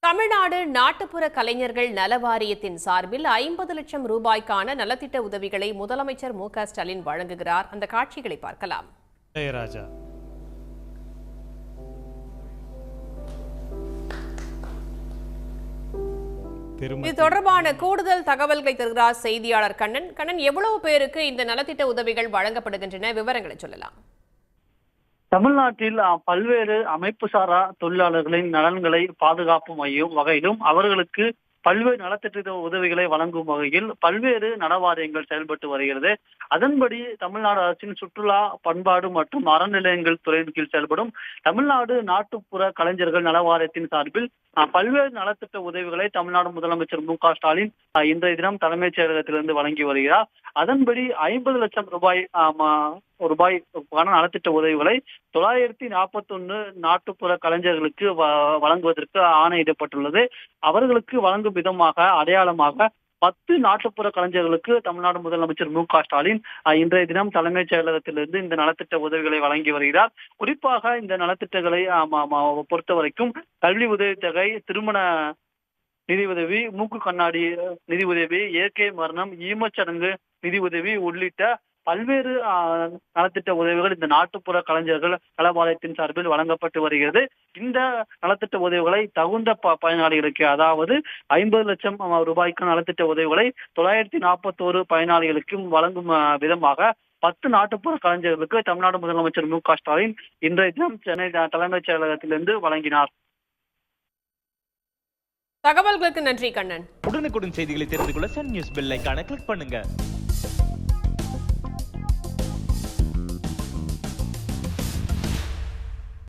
தமிழ்நாடு நாட்டுப்புற கலைஞர்கள் நல வாரியத்தின் சார்பில் 50 லட்சம் ரூபாய்க்கான நலத்திட்ட உதவிகளை முதலமைச்சர் மு.க.ஸ்டாலின் வழங்குகிறார். அந்த காட்சிகளை பார்க்கலாம். இது தொடர்பான கூடுதல் தகவல்களை தருகிறார் செய்தியாளர் கண்ணன். எவ்வளவு பேருக்கு இந்த நலத்திட்ட உதவிகள் வழங்கப்படுகின்றன? விவரங்களை சொல்லலாம். தமிழ்நாட்டில் பல்வேறு அமைப்பு சாரா தொழிலாளர்களின் நலன்களை பாதுகாப்பும் வகையிலும் அவர்களுக்கு பல்வேறு நலத்திட்ட உதவிகளை வழங்கும் வகையில் பல்வேறு நலவாரியங்கள் செயல்பட்டு வருகிறது. அதன்படி தமிழ்நாடு அரசின் சுற்றுலா, பண்பாடு மற்றும் அறநிலையங்கள் துறையின் கீழ் செயல்படும் தமிழ்நாடு நாட்டுப்புற கலைஞர்கள் நலவாரியத்தின் சார்பில் பல்வேறு நலத்திட்ட உதவிகளை தமிழ்நாடு முதலமைச்சர் மு.க.ஸ்டாலின் இன்றைய தினம் தலைமைச் செயலகத்திலிருந்து வழங்கி வருகிறார். அதன்படி 50 லட்சம் ரூபாய்க்கான நலத்திட்ட உதவிகளை 941 நாட்டுப்புற கலைஞர்களுக்கு வழங்குவதற்கு ஆணையிடப்பட்டுள்ளது. அவர்களுக்கு வழங்கும் விதமாக அடையாளமாக 10 நாட்டுப்புற கலைஞர்களுக்கு தமிழ்நாடு முதலமைச்சர் மு.க.ஸ்டாலின் இன்றைய தினம் தலைமைச் செயலகத்திலிருந்து இந்த நலத்திட்ட உதவிகளை வழங்கி வருகிறார். குறிப்பாக இந்த நலத்திட்டங்களை பொறுத்த வரைக்கும் கல்வி உதவித்தொகை, திருமண நிதி உதவி, மூக்கு கண்ணாடி நிதி உதவி, இயற்கை மரணம், ஈமச்சடங்கு நிதி உதவி உள்ளிட்ட பல்வேறு நலத்திட்ட உதவிகள் இந்த நாட்டுப்புற கலைஞர்கள் நலவாரியத்தின் சார்பில் வழங்கப்பட்டு வருகிறது. இந்த நலத்திட்ட உதவிகளை தகுந்த பயனாளிகளுக்கு, அதாவது 50 லட்சம் ரூபாய்க்கு நலத்திட்ட உதவிகளை 941 பயனாளிகளுக்கும் வழங்கும் விதமாக 10 நாட்டுப்புற கலைஞர்களுக்கு தமிழ்நாடு முதலமைச்சர் மு.க.ஸ்டாலின் இன்றைய தினம் சென்னை தலைமைச் செயலகத்திலிருந்து வழங்கினார். தகவல்களுக்கு நன்றி கண்ணன். உடனுக்குடன் செய்திகளை தெரிந்து கொள்ள சன் நியூஸ் பெல் ஐகானை கிளிக் பண்ணுங்க.